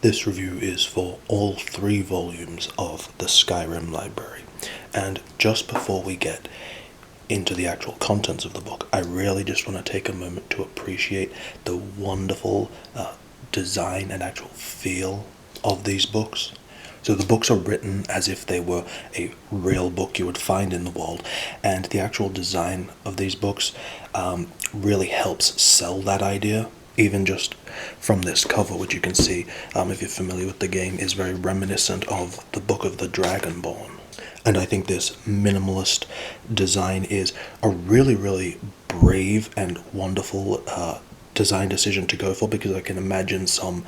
This review is for all 3 volumes of the SKYRIM library, and just before we get into the actual contents of the book, I really just want to take a moment to appreciate the wonderful design and actual feel of these books. So the books are written as if they were a real book you would find in the world, and the actual design of these books really helps sell that idea. Even just from this cover, which you can see, if you're familiar with the game, is very reminiscent of the Book of the Dragonborn. And I think this minimalist design is a really brave and wonderful design decision to go for, because I can imagine some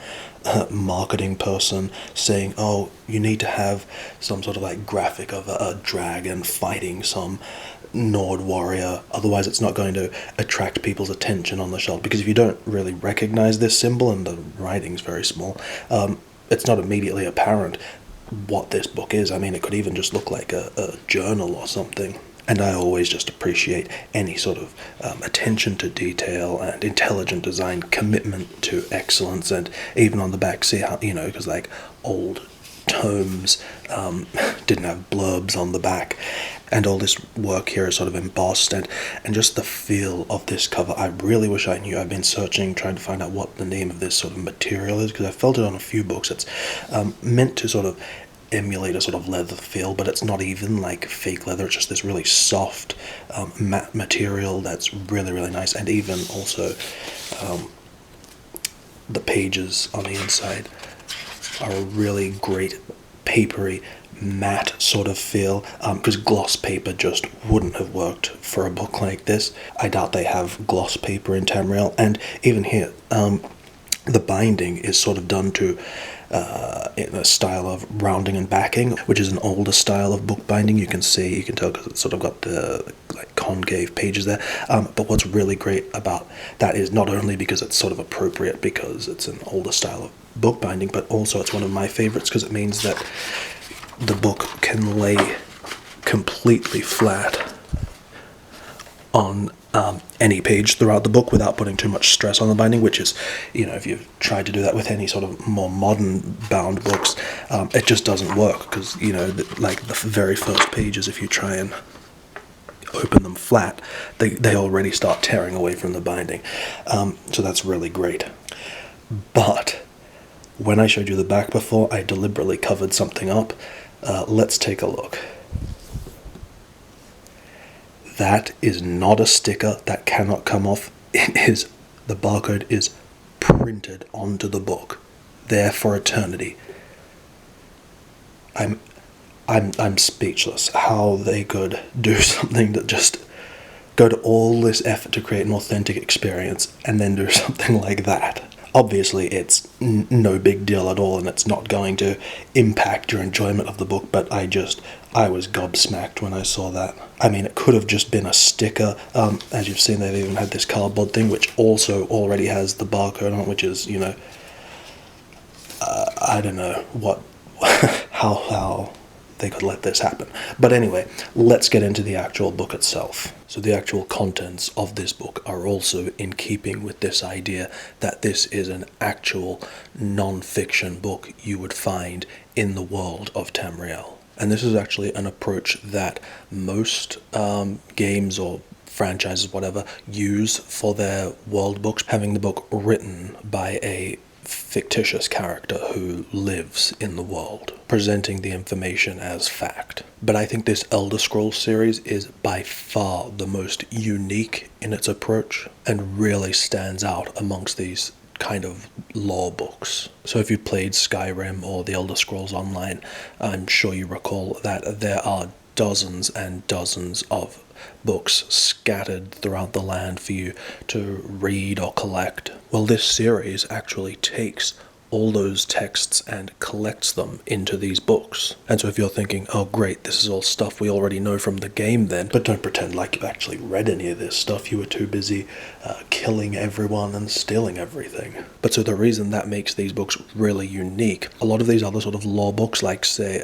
marketing person saying, oh, you need to have some sort of like graphic of a dragon fighting some Nord warrior, otherwise it's not going to attract people's attention on the shelf, because if you don't really recognize this symbol and the writing's very small, it's not immediately apparent what this book is. I mean, it could even just look like a journal or something. And I always just appreciate any sort of attention to detail and intelligent design, commitment to excellence. And even on the back, see how, because like old tomes didn't have blurbs on the back, and all this work here is sort of embossed, and just the feel of this cover, I really wish I knew. I've been searching, trying to find out what the name of this sort of material is, because I felt it on a few books. It's meant to sort of emulate a sort of leather feel, but it's not even like fake leather. It's just this really soft matte material that's really nice. And even also the pages on the inside are a really great papery matte sort of feel, because gloss paper just wouldn't have worked for a book like this. I doubt they have gloss paper in Tamriel. And even here, the binding is sort of done to in a style of rounding and backing, which is an older style of book binding. You can tell because it's sort of got the like concave pages there. But what's really great about that is not only because it's sort of appropriate because it's an older style of book binding, but also it's one of my favorites because it means that the book can lay completely flat on any page throughout the book without putting too much stress on the binding, which is, if you've tried to do that with any sort of more modern bound books, it just doesn't work, because, like the very first pages, if you try and open them flat, they already start tearing away from the binding. So that's really great. But when I showed you the back before, I deliberately covered something up. Let's take a look. That is not a sticker. That cannot come off. The barcode is printed onto the book, there for eternity. I'm speechless how they could do something that just go to all this effort to create an authentic experience and then do something like that. Obviously, it's no big deal at all, and it's not going to impact your enjoyment of the book, but I was gobsmacked when I saw that. I mean, it could have just been a sticker. As you've seen, they've even had this cardboard thing, which also already has the barcode on it, which is, I don't know how they could let this happen. But anyway, let's get into the actual book itself. So the actual contents of this book are also in keeping with this idea that this is an actual non-fiction book you would find in the world of Tamriel. And this is actually an approach that most games or franchises, whatever, use for their world books, having the book written by a fictitious character who lives in the world, presenting the information as fact. But I think this Elder Scrolls series is by far the most unique in its approach and really stands out amongst these kind of lore books. So if you played Skyrim or the Elder Scrolls Online, I'm sure you recall that there are dozens and dozens of books scattered throughout the land for you to read or collect. Well, this series actually takes all those texts and collects them into these books. And so if you're thinking, oh great, this is all stuff we already know from the game then, but don't pretend like you've actually read any of this stuff. You were too busy killing everyone and stealing everything. But so the reason that makes these books really unique, a lot of these other sort of lore books, like say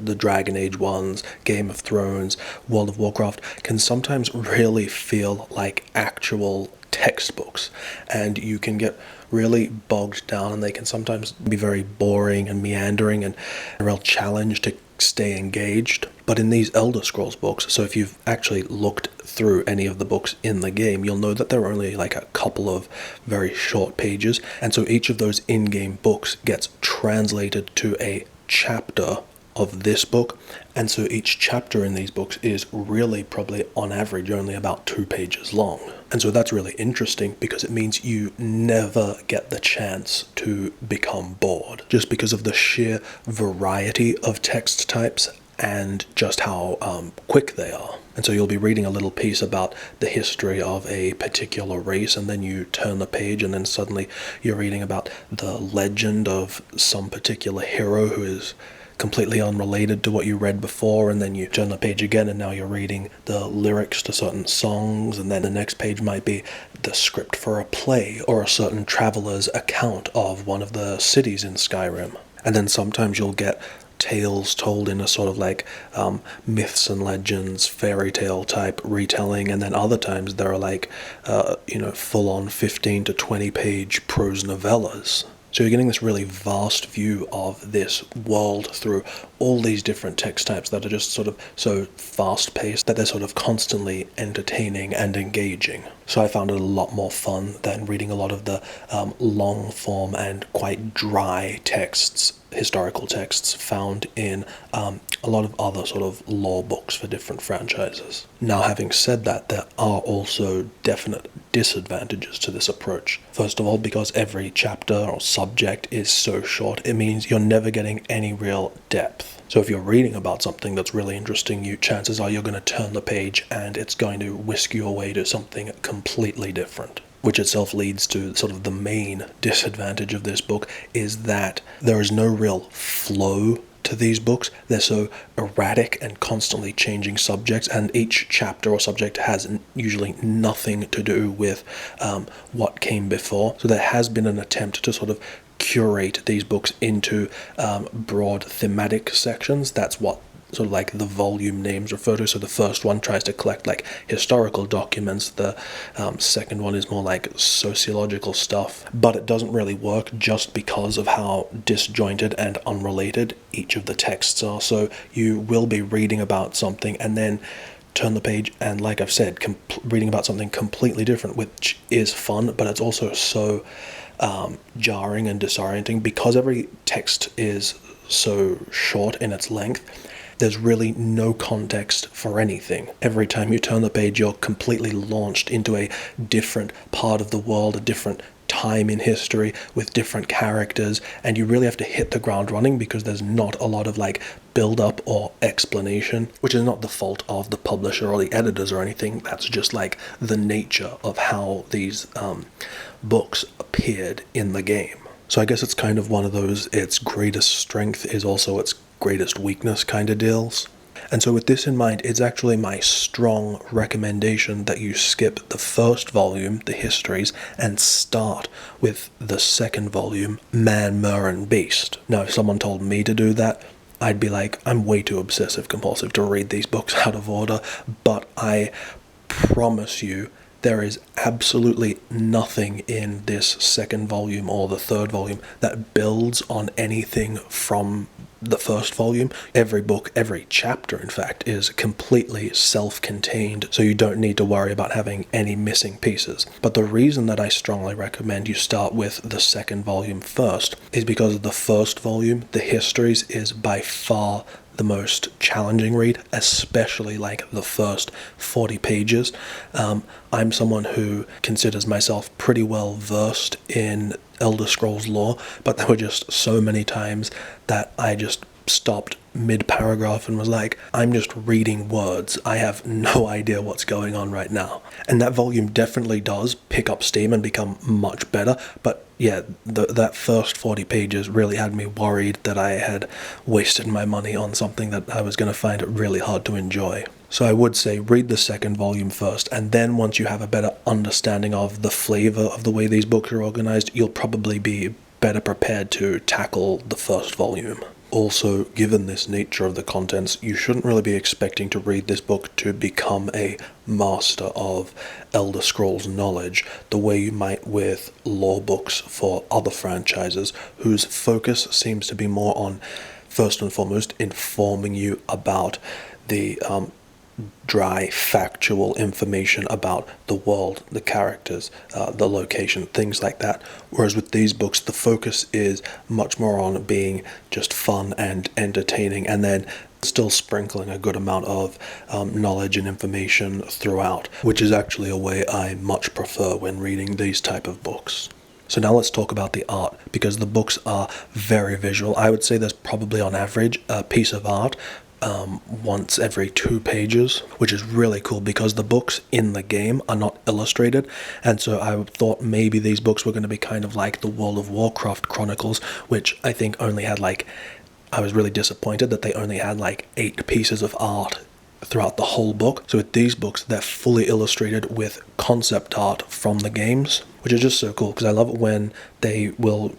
the Dragon Age ones, Game of Thrones, World of Warcraft, can sometimes really feel like actual textbooks, and you can get really bogged down, and they can sometimes be very boring and meandering and a real challenge to stay engaged. But in these Elder Scrolls books, so if you've actually looked through any of the books in the game, you'll know that there are only like a couple of very short pages, and so each of those in-game books gets translated to a chapter of this book, and so each chapter in these books is really probably on average only about 2 pages long. And so that's really interesting because it means you never get the chance to become bored, just because of the sheer variety of text types and just how quick they are. And so you'll be reading a little piece about the history of a particular race, and then you turn the page and then suddenly you're reading about the legend of some particular hero who is completely unrelated to what you read before, and then you turn the page again and now you're reading the lyrics to certain songs, and then the next page might be the script for a play or a certain traveler's account of one of the cities in Skyrim. And then sometimes you'll get tales told in a sort of like myths and legends, fairy tale type retelling, and then other times there are like full-on 15 to 20 page prose novellas. So you're getting this really vast view of this world through all these different text types that are just sort of so fast-paced that they're sort of constantly entertaining and engaging. So I found it a lot more fun than reading a lot of the long-form and quite dry texts, historical texts found in a lot of other sort of lore books for different franchises. Now, having said that, there are also definite disadvantages to this approach. First of all, because every chapter or subject is so short, it means you're never getting any real depth. So if you're reading about something that's really interesting you, chances are you're going to turn the page and it's going to whisk you away to something completely different. Which itself leads to sort of the main disadvantage of this book, is that there is no real flow to these books. They're so erratic and constantly changing subjects, and each chapter or subject has usually nothing to do with what came before. So there has been an attempt to sort of curate these books into broad thematic sections. That's what sort of like the volume names refer to. So the first one tries to collect like historical documents, the second one is more like sociological stuff, but it doesn't really work just because of how disjointed and unrelated each of the texts are. So you will be reading about something and then turn the page and, like I've said, reading about something completely different, which is fun, but it's also so jarring and disorienting because every text is so short in its length. There's really no context for anything. Every time you turn the page, you're completely launched into a different part of the world, a different time in history with different characters, and you really have to hit the ground running because there's not a lot of like build up or explanation, which is not the fault of the publisher or the editors or anything. That's just like the nature of how these books appeared in the game. So I guess it's kind of one of those, its greatest strength is also its greatest weakness kind of deals. And so with this in mind, it's actually my strong recommendation that you skip the first volume, the histories, and start with the second volume, Man, Myr, and Beast. Now, if someone told me to do that, I'd be like, I'm way too obsessive compulsive to read these books out of order, but I promise you, there is absolutely nothing in this second volume or the third volume that builds on anything from the first volume. Every book, every chapter, in fact, is completely self-contained, so you don't need to worry about having any missing pieces. But the reason that I strongly recommend you start with the second volume first is because the first volume, the histories, is by far the most challenging read, especially like the first 40 pages. I'm someone who considers myself pretty well versed in Elder Scrolls lore, but there were just so many times that I just stopped mid-paragraph and was like, I'm just reading words. I have no idea what's going on right now. And that volume definitely does pick up steam and become much better, but yeah, that first 40 pages really had me worried that I had wasted my money on something that I was going to find it really hard to enjoy. So I would say read the second volume first, and then once you have a better understanding of the flavor of the way these books are organized, you'll probably be better prepared to tackle the first volume. Also, given this nature of the contents, you shouldn't really be expecting to read this book to become a master of Elder Scrolls knowledge the way you might with lore books for other franchises, whose focus seems to be more on, first and foremost, informing you about the dry, factual information about the world, the characters, the location, things like that. Whereas with these books, the focus is much more on being just fun and entertaining, and then still sprinkling a good amount of knowledge and information throughout, which is actually a way I much prefer when reading these type of books. So now let's talk about the art, because the books are very visual. I would say there's probably on average a piece of art once every 2 pages, which is really cool because the books in the game are not illustrated, and so I thought maybe these books were going to be kind of like the World of Warcraft Chronicles, which I think only had I was really disappointed that they only had 8 pieces of art throughout the whole book. So with these books, they're fully illustrated with concept art from the games, which is just so cool because I love it when they will,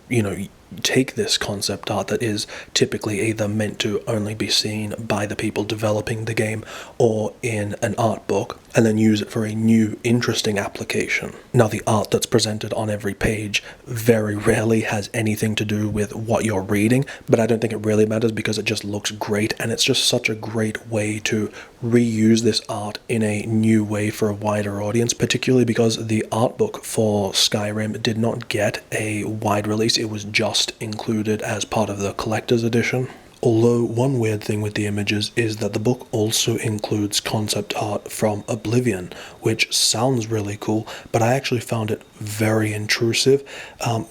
take this concept art that is typically either meant to only be seen by the people developing the game or in an art book, and then use it for a new, interesting application. Now, the art that's presented on every page very rarely has anything to do with what you're reading, but I don't think it really matters because it just looks great, and it's just such a great way to reuse this art in a new way for a wider audience, particularly because the art book for Skyrim did not get a wide release. It was just included as part of the collector's edition. Although one weird thing with the images is that the book also includes concept art from Oblivion, which sounds really cool, but I actually found it very intrusive.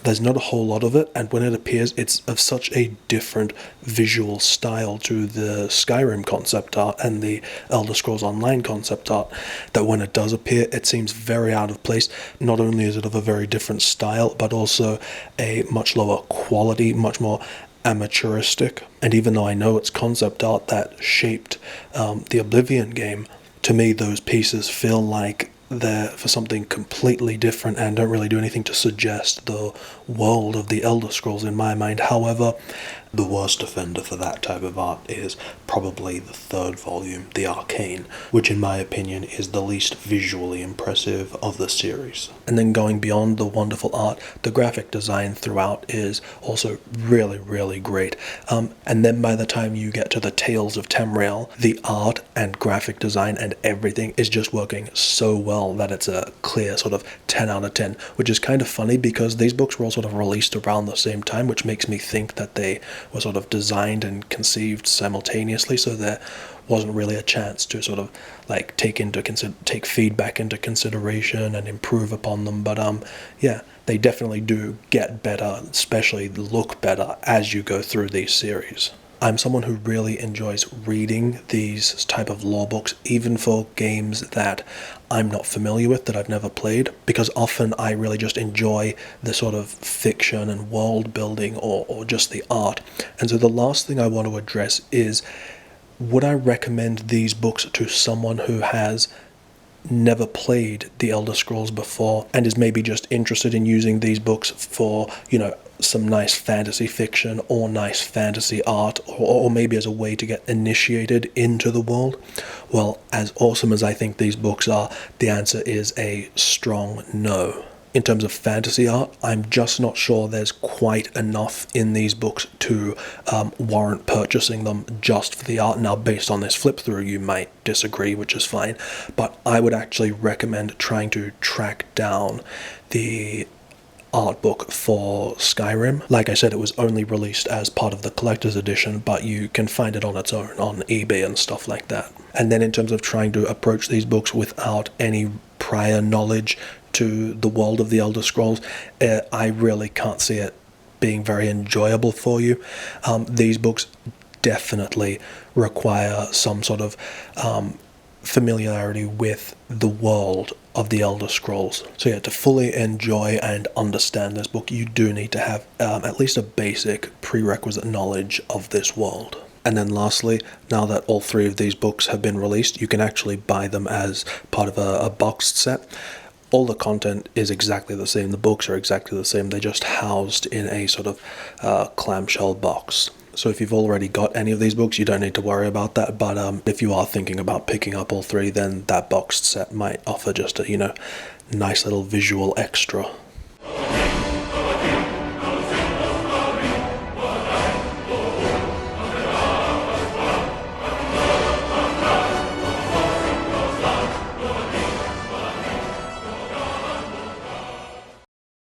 There's not a whole lot of it, and when it appears, it's of such a different visual style to the Skyrim concept art and the Elder Scrolls Online concept art, that when it does appear, it seems very out of place. Not only is it of a very different style, but also a much lower quality, much more amateuristic. And even though I know it's concept art that shaped the Oblivion game, to me those pieces feel like they're for something completely different and don't really do anything to suggest the world of the Elder Scrolls in my mind. However, the worst offender for that type of art is probably the 3rd volume, The Arcane, which in my opinion is the least visually impressive of the series. And then going beyond the wonderful art, the graphic design throughout is also really, really great. And then by the time you get to the Tales of Tamriel, the art and graphic design and everything is just working so well that it's a clear sort of 10 out of 10, which is kind of funny because these books were all sort of released around the same time, which makes me think that they were sort of designed and conceived simultaneously, so there wasn't really a chance to sort of take feedback into consideration and improve upon them. But yeah, they definitely do get better, especially look better as you go through these series. I'm someone who really enjoys reading these type of lore books, even for games that I'm not familiar with, that I've never played, because often I really just enjoy the sort of fiction and world building or just the art. And so the last thing I want to address is, would I recommend these books to someone who has never played the Elder Scrolls before and is maybe just interested in using these books for, some nice fantasy fiction or nice fantasy art, or maybe as a way to get initiated into the world? Well, as awesome as I think these books are, the answer is a strong no. In terms of fantasy art, I'm just not sure there's quite enough in these books to warrant purchasing them just for the art. Now, based on this flip through, you might disagree, which is fine, but I would actually recommend trying to track down the art book for Skyrim. Like I said, it was only released as part of the collector's edition, but you can find it on its own on eBay and stuff like that. And then in terms of trying to approach these books without any prior knowledge to the world of the Elder Scrolls, I really can't see it being very enjoyable for you. These books definitely require some sort of familiarity with the world of the Elder Scrolls. So yeah, to fully enjoy and understand this book, you do need to have at least a basic prerequisite knowledge of this world. And then lastly, now that all 3 of these books have been released, you can actually buy them as part of a boxed set. All the content is exactly the same. The books are exactly the same. They're just housed in a sort of clamshell box. So if you've already got any of these books, you don't need to worry about that. But if you are thinking about picking up all three, then that boxed set might offer just a, nice little visual extra